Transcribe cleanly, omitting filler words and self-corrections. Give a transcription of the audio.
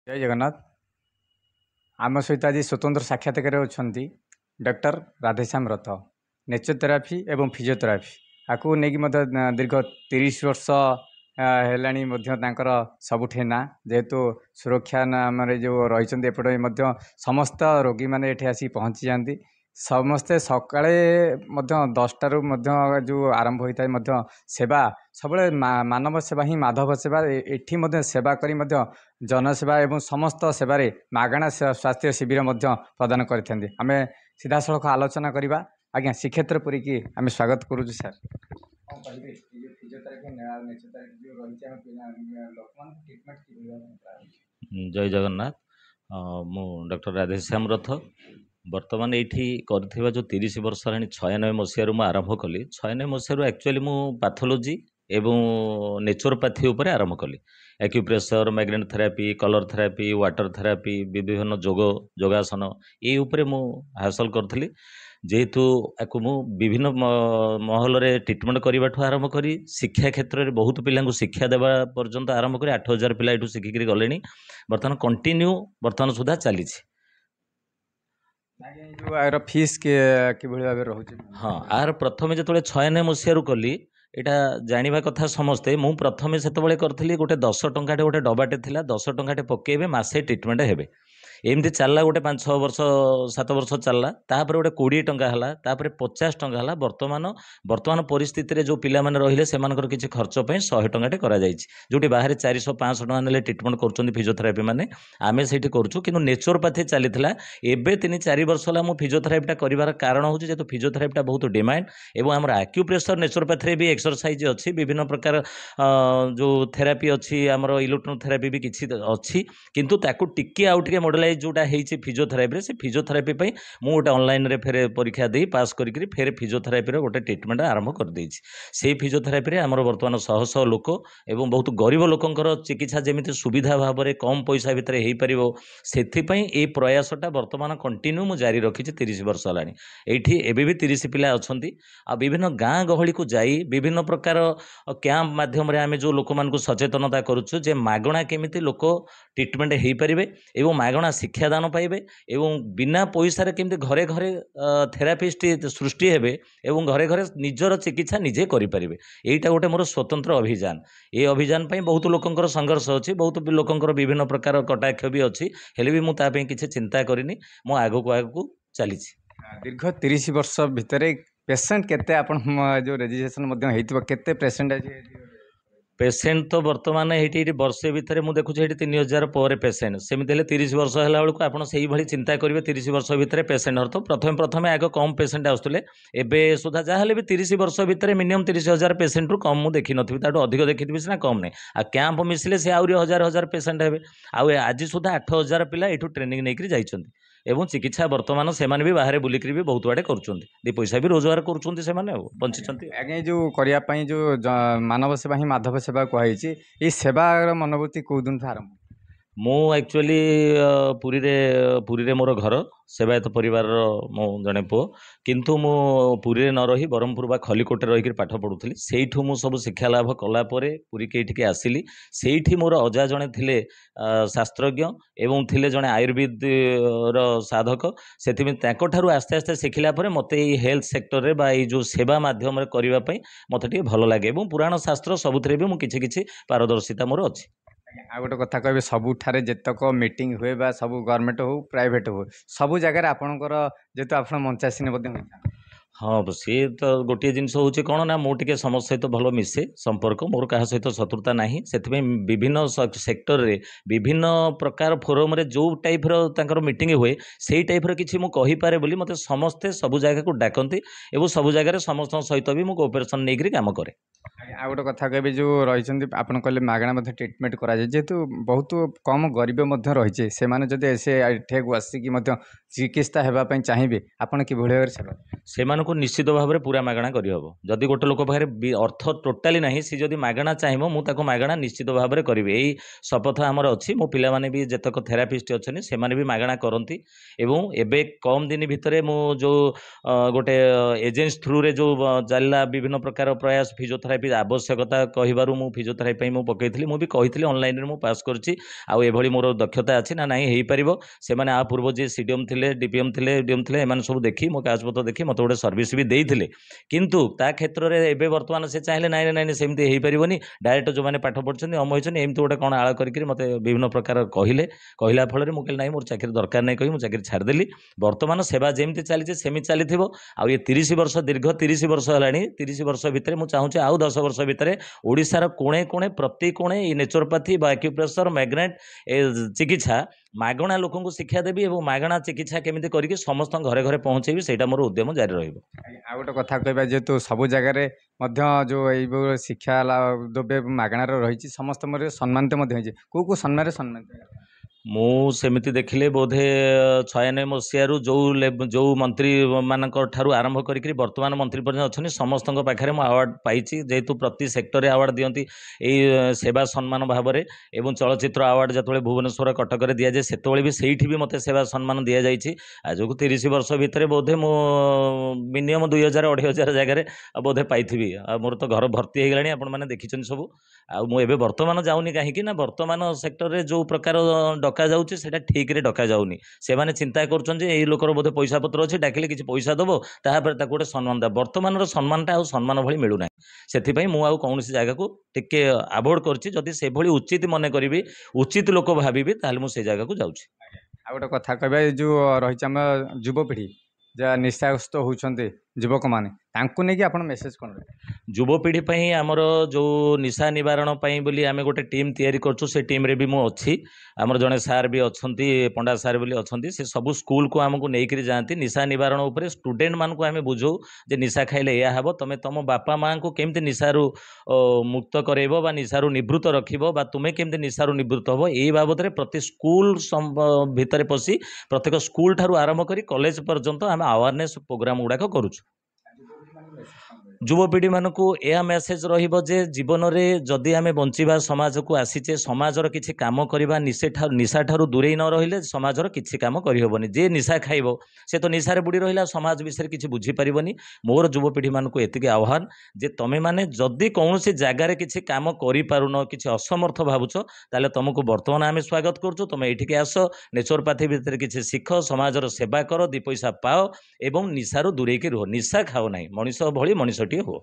जय जगन्नाथ। आम सहित आज स्वतंत्र साक्षात्कार अच्छा डॉक्टर राधेश्याम रथ नेचरोथेरापी एवं फिजियोथेरापी आपको नहीं दीर्घ 30 वर्ष है सबुठे ना जेहेतु सुरक्षा नाम जो रही एपटे समस्त रोगी मैंने ये आसी पहुँची जाती समस्ते सकाळे 10टारू जो आरंभ होता है सेवा सब मानव सेवा ही माधव सेवा एठी सेवा करी जनसेवा एवं समस्त सेवारे मागणा स्वास्थ्य शिविर प्रदान करते आम सीधा सड़क आलोचना करवा आज्ञा श्रीक्षेत्र पुरी की आम स्वागत करुँ सर जय जगन्नाथ। मु डॉक्टर राधेश्याम रथ बर्तमान ये कर जो 30 वर्ष है 96 मसीह आरंभ कली 96 मसीह एक्चुअली मु पैथोलॉजी एवं नेचुरोपैथी उपर आरंभ कली acupressure magnet therapy colour therapy water therapy विभिन्न जोगासन ये उपरे मु हासिल करी जेहेतु आपको मु विभिन्न महल में ट्रिटमेंट करने आरंभ करी शिक्षा क्षेत्र में बहुत पिला शिक्षा देवा पर्यंत आरंभ कर 8000 पिला ये शिखिक गले बर्तमान कंटिन्यू बर्तमान सुधा चली जो फीस कि भाव रोचे हाँ आर प्रथम जो 96 मसीह कली यहाँ जाना कथा समस्ते मु प्रथम से करी गोटे 10 टंकाटे गोटे डबाटे थिला 10 टंकाटे पकेबे मासे ट्रिटमेंट हेबे एमती चलला गोटे 5-6 वर्ष 7 वर्ष चलला तापर गोटे 20 टंका हला तापर 50 टंका हला वर्तमान परिस्थिति जो पिला माने रहिले सेमानकर किछि खर्च पे 100 टंकाटे करा जायछि जोटी बाहर 400-500 टंका नेले ट्रिटमेंट करछन्ती फिजियोथेरापी माने आमे सेठी करछु किंतु नेचरोपैथी चलीथिला एबे 3-4 वर्ष हला मु फिजियोथेरापीटा करिवार कारण होछि जेतु फिजियोथेरापीटा बहुत डिमांड एवं हमर एक्यूप्रेशर नेचरोपैथी रे भी एक्सरसाइज अछि विभिन्न प्रकार जो थेरापी अछि हमर इलेक्ट्रोथेरापी भी किछि अछि किंतु ताकू टिके आउ टिके मॉडल जोटा फिजियोथेरापी से फिजियोथेरापी मुझे गोटे ऑनलाइन रे फेर परीक्षा दे पास करी फेर फिजियोथेरापी गोटे ट्रिटमेंट आरंभ कर देछि से फिजियोथेरापी रे हमर वर्तमान शह शह लोक एवं बहुत गरीब लोकंकर चिकित्सा जेमिति सुविधा भाव में कम पैसा भितर हो पारिबो सेथिपई ए प्रयासटा वर्तमान कंटिन्यू मु जारी रखी 30 वर्ष हलानी एठी एबे भी 30 पिला अछंती आ विभिन्न गाँ गहली को जाई विभिन्न प्रकार कैंप माध्यम रे आमे जो लोक मान को सचेतनता करूछु जे मागणा केमिति लोक ट्रिटमेंट हो पारिबे एवं मागणा शिक्षादान पाइबे एवं बिना पैसा केमती घरे घरे थेरापिस्ट सृष्टि हेबे एवं घरे घरे निजर चिकित्सा निजे करें यहीटा गोटे मोर स्वतंत्र अभियान ये अभियान पर बहुत लोकंकर संघर्ष अच्छी बहुत लोकंकर विभिन्न प्रकार कटाक्ष भी अच्छी हेले भी मुझे किसी चिंता करनी मु आगक आगक चली दीर्घ 30 वर्ष भितर पेसेंट केते आपण जो रेजिस्ट्रेशन केते पेसेंट पेसेंट तो बर्तमान ये वर्षे भितर मुझे देखुँ ये 3000 पर पेसेंट सेमती 30 वर्ष है बेलू आप चिंता करेंगे 30 वर्ष भितर पेसेंट अर्थ प्रथम आग कम पेसेंट आसुले एवं सुधा जहाँ भी 30 वर्ष भितर मिनिमम 30,000 पेसेंट रु कम मुझे देखी नी अधिक देखी सीना कम नहीं आ कैंप मिसिले से आहरी 1000 पेसेंट हे आज सुधा 8000 पिला ये ट्रेनिंग नहीं जाइए एवं चिकित्सा वर्तमान से भी बाहर बुलिक भी बहुत आड़े कर पैसा भी रोजगार कर बंची आगे जो करने जो मानव सेवा ही माधव सेवा कहुई ये सेवार मनोवृत्ति कौ दिन आरंभ मु एक्चुअली पुरी रे मोर घर सेवायत परिवार मो जड़े पुओ किंतु मु पुरी न रही ब्रह्मपुर बा खलिकोटे रही पाठ पढ़ुली सेठू मु सब शिक्षा लाभ कलापर पुरी के आसिली सेठी मोर अजा जड़े थिले शास्त्रज्ञ एवं थिले जड़े आयुर्वेद साधक से आस्ते आस्ते शिखला मत हेल्थ सेक्टर रे बा जो सेवा माध्यम करने मत भल लगे पुराण शास्त्र सबुथ भी मुझे किसी पारदर्शिता मोर अच्छी आ गोटे कथा कहे सबुठारे जितक मीटिंग हुए बा सब गवर्नमेंट हो प्राइवेट हो सब जगह आपणकर जेतु आप मंचासीन हाँ सी तो गोटे जिनस हूँ कौन ना मुझे समस्त सहित भल मिसे संपर्क मोर क्या सहित शत्रुता ना से विभिन्न सेक्टर रे विभिन्न प्रकार फोरम रे जो टाइप मीटिंग हुए से टाइप किसी मुझे बोली मत समस्ते सब जगह को डाकती और सब जगह समस्त सहित भी मुझे कोऑपरेशन नहीं काम करे आ गोटे कथा कहे जो रही आप कहले मागणा ट्रिटमेंट करा जेहेतु बहुत कम गरीब रही से जब से आसिक चिकित्सा होगापी चाहिए आपड़ कि सेवा ବର୍ତ୍ତମାନଙ୍କୁ ନିଶ୍ଚିତ ଭାବରେ ପୁରା ମାଗଣା କରିହେବ। ଯଦି ଗୋଟେ ଲୋକ ପାଖରେ ଅର୍ଥ ଟୋଟାଲି ନାହିଁ, ସେ ଯଦି ମାଗଣା ଚାହିଁବ ମୁଁ ତାକୁ ମାଗଣା ନିଶ୍ଚିତ ଭାବରେ କରିବି। ଏଇ ଶପଥ ଆମର ଅଛି। ମୋ ପିଲାମାନେ ବି ଯେତେକ ଥେରାପିଷ୍ଟ ଅଛନ୍ତି ସେମାନେ ବି ମାଗଣା କରନ୍ତି। ଏବଂ ଏବେ କମ୍ ଦିନ ଭିତରେ ମୁଁ ଯେଉଁ ଗୋଟେ ଏଜେନ୍ସି ଥ୍ରୁରେ ଯେଉଁ ଚାଲିଲା ବିଭିନ୍ନ ପ୍ରକାର ପ୍ରୟାସ, ଫିଜିଓଥେରାପି ଆବଶ୍ୟକତା କହିବାରୁ ମୁଁ ଫିଜିଓଥେରାପି ପାଇଁ ମୁଁ ପକାଇଥିଲି। ମୁଁ ବି କହିଥିଲି ଅନଲାଇନରେ ମୁଁ ପାସ୍ କରିଛି, ଆଉ ଏଭଳି ମୋର ଦକ୍ଷତା ଅଛି ନା ନାହିଁ ହେଇପାରିବ। ସେମାନେ ଆ ପୂର୍ବ ଯିଏ ସିଡିଏମ୍ ଥିଲେ, ଡିପିଏମ୍ ଥିଲେ, ଏଡିଏମ୍ ଥିଲେ, ଏମାନେ ସବୁ ଦେଖି ମୋ କାଗଜପତ୍ର ଦେଖି ମୋତେ ଗୋଟେ ସର୍ଭିସ୍ ବି ଦେଇଥିଲେ। କିନ୍ତୁ ତା କ୍ଷେତ୍ରରେ ଏବେ ବର୍ତ୍ତମାନ ସେ ଚାହିଁଲେ ନାଇଁ ନାଇଁ ସେମିତି ହେଇପାରିବନି, ଡାଇରେକ୍ଟ ଯେଉଁମାନେ ପାଠ ପଢ଼ୁଛନ୍ତି ଅମ ହେଇଛନ୍ତି ଏମିତି ଗୋଟେ କ'ଣ ଆଳ କରିକି ମୋତେ ବିଭିନ୍ନ ପ୍ରକାର କହିଲା ଫଳରେ ମୁଁ କହିଲି ନାଇଁ ମୋର ଚାକିରି ଦରକାର ନାହିଁ କହି ମୁଁ ଚାକିରି ଛାଡ଼ିଦେଲି। ବର୍ତ୍ତମାନ ସେବା ଯେମିତି ଚାଲିଛି ସେମିତି ଚାଲିଥିବ। ଆଉ ଏ 30 ବର୍ଷ ଦୀର୍ଘ 30 ବର୍ଷ ହେଲାଣି। 30 ବର୍ଷ ଭିତରେ ମୁଁ ଚାହୁଁଛି ଆଉ 10 ବର୍ଷ ଭିତରେ ଓଡ଼ିଶାର କୋଣେ କୋଣେ ପ୍ରତି କୋଣେ ଏ ନେଚୁରୋପାଥି ବା ଆକ୍ୟୁପ୍ରେସର ମ୍ୟାଗ୍ନେଟ୍ ଏ ଚିକିତ୍ସା ମାଗଣା ଲୋକଙ୍କୁ ଶିକ୍ଷା ଦେବି ଏବଂ ମାଗଣା ଚିକିତ୍ସା କେମିତି କରିକି ସମସ୍ତଙ୍କ ଘରେ ଘରେ ପହଞ୍ଚେଇବି, ସେଇଟା ମୋର ଉଦ୍ୟମ ଜାରି ରହିବ। ଆଉ ଗୋଟେ କଥା କହିବା, ଯେହେତୁ ସବୁ ଜାଗାରେ ମଧ୍ୟ ଯେଉଁ ଏଇଭଳି ଶିକ୍ଷା ଦେବେ ମାଗଣାରେ ରହିଛି, ସମସ୍ତଙ୍କର ସମ୍ମାନିତ ମଧ୍ୟ ହେଇଛି। କେଉଁ କେଉଁ ସମ୍ମାନରେ ସମ୍ମାନିତ? ମୁଁ ସେମିତି ଦେଖିଲେ ବୋଧେ 96 ମସିହାରୁ ଯେଉଁ ମନ୍ତ୍ରୀ ମାନଙ୍କ ଠାରୁ ଆରମ୍ଭ କରିକି ବର୍ତ୍ତମାନ ମନ୍ତ୍ରୀ ପର୍ଯ୍ୟନ୍ତ ଅଛନ୍ତି ସମସ୍ତଙ୍କ ପାଖରେ ମୁଁ ଆୱାର୍ଡ଼ ପାଇଛି। ଯେହେତୁ ପ୍ରତି ସେକ୍ଟରରେ ଆୱାର୍ଡ଼ ଦିଅନ୍ତି ଏଇ ସେବା ସମ୍ମାନ ଭାବରେ, ଏବଂ ଚଳଚ୍ଚିତ୍ର ଆୱାର୍ଡ଼ ଯେତେବେଳେ ଭୁବନେଶ୍ୱର କଟକରେ ଦିଆଯାଏ ସେତେବେଳେ ବି ସେଇଠି ବି ମୋତେ ସେବା ସମ୍ମାନ ଦିଆଯାଇଛି। ଆଜକୁ 30 ବର୍ଷ ଭିତରେ ବୋଧେ ମୁଁ ମିନିମମ୍ 2000-2500 ଜାଗାରେ ବୋଧେ ପାଇଥିବି। ଆଉ ମୋର ତ ଘର ଭର୍ତ୍ତି ହେଇଗଲାଣି, ଆପଣମାନେ ଦେଖିଛନ୍ତି ସବୁ। ଆଉ ମୁଁ ଏବେ ବର୍ତ୍ତମାନ ଯାଉନି କାହିଁକି ନା ବର୍ତ୍ତମାନ ସେକ୍ଟରରେ ଯେଉଁ ପ୍ରକାର ଡକାଯାଉଛି ସେଇଟା ଠିକ୍ରେ ଡକାଯାଉନି। ସେମାନେ ଚିନ୍ତା କରୁଛନ୍ତି ଯେ ଏଇ ଲୋକର ବୋଧେ ପଇସା ପତ୍ର ଅଛି, ଡାକିଲେ କିଛି ପଇସା ଦେବ, ତାପରେ ତାକୁ ଗୋଟେ ସମ୍ମାନ ଦେବ। ବର୍ତ୍ତମାନର ସମ୍ମାନଟା ଆଉ ସମ୍ମାନ ଭଳି ମିଳୁନାହିଁ। ସେଥିପାଇଁ ମୁଁ ଆଉ କୌଣସି ଜାଗାକୁ ଟିକେ ଆଭଏଡ଼ କରିଛି। ଯଦି ସେଭଳି ଉଚିତ ମନେ କରିବି, ଉଚିତ ଲୋକ ଭାବିବି, ତାହେଲେ ମୁଁ ସେଇ ଜାଗାକୁ ଯାଉଛି। ଆଉ ଗୋଟେ କଥା କହିବା, ଏ ଯେଉଁ ରହିଛି ଆମ ଯୁବପିଢ଼ି ଯାହା ନିଶାଗ୍ରସ୍ତ ହେଉଛନ୍ତି ଯୁବକମାନେ, ତାଙ୍କୁ ନେଇକି ଆପଣ ମେସେଜ କ'ଣ ରହିବ? ଯୁବପିଢ଼ି ପାଇଁ ଆମର ଯେଉଁ ନିଶା ନିବାରଣ ପାଇଁ ବୋଲି ଆମେ ଗୋଟେ ଟିମ୍ ତିଆରି କରୁଛୁ, ସେ ଟିମ୍ରେ ବି ମୁଁ ଅଛି। ଆମର ଜଣେ ସାର୍ ବି ଅଛନ୍ତି, ପଣ୍ଡା ସାର୍ ବୋଲି ଅଛନ୍ତି, ସେ ସବୁ ସ୍କୁଲକୁ ଆମକୁ ନେଇକରି ଯାଆନ୍ତି। ନିଶା ନିବାରଣ ଉପରେ ଷ୍ଟୁଡେଣ୍ଟମାନଙ୍କୁ ଆମେ ବୁଝାଉ ଯେ ନିଶା ଖାଇଲେ ଏଇଆ ହେବ, ତୁମେ ତୁମ ବାପା ମାଆଙ୍କୁ କେମିତି ନିଶାରୁ ମୁକ୍ତ କରାଇବ ବା ନିଶାରୁ ନିବୃତ୍ତ ରଖିବ, ବା ତୁମେ କେମିତି ନିଶାରୁ ନିବୃତ୍ତ ହେବ, ଏଇ ବାବଦରେ ପ୍ରତି ସ୍କୁଲ ଭିତରେ ପଶି ପ୍ରତ୍ୟେକ ସ୍କୁଲ ଠାରୁ ଆରମ୍ଭ କରି କଲେଜ ପର୍ଯ୍ୟନ୍ତ ଆମେ ଆୱାରନେସ୍ ପ୍ରୋଗ୍ରାମ ଗୁଡ଼ାକ କରୁଛୁ। ଯୁବପିଢ଼ିମାନଙ୍କୁ ଏହା ମେସେଜ ରହିବ ଯେ ଜୀବନରେ ଯଦି ଆମେ ବଞ୍ଚିବା, ସମାଜକୁ ଆସିଛେ, ସମାଜର କିଛି କାମ କରିବା, ନିଶାଠାରୁ ଦୂରେଇ ନ ରହିଲେ ସମାଜର କିଛି କାମ କରିହେବନି। ଯେ ନିଶା ଖାଇବ ସେ ତ ନିଶାରେ ବୁଡ଼ି ରହିଲା, ସମାଜ ବିଷୟରେ କିଛି ବୁଝିପାରିବନି। ମୋର ଯୁବପିଢ଼ିମାନଙ୍କୁ ଏତିକି ଆହ୍ୱାନ ଯେ ତମେମାନେ ଯଦି କୌଣସି ଜାଗାରେ କିଛି କାମ କରିପାରୁନ, କିଛି ଅସମର୍ଥ ଭାବୁଛ, ତାହେଲେ ତୁମକୁ ବର୍ତ୍ତମାନ ଆମେ ସ୍ୱାଗତ କରୁଛୁ। ତୁମେ ଏଇଠିକି ଆସ, ନେଚୁରୋପାଥି ଭିତରେ କିଛି ଶିଖ, ସମାଜର ସେବା କର, 2 ପଇସା ପାଅ ଏବଂ ନିଶାରୁ ଦୂରେଇକି ରୁହ। ନିଶା ଖାଅ ନାହିଁ, ମଣିଷ ଭଳି ମଣିଷଟିଏ ହୁଅ।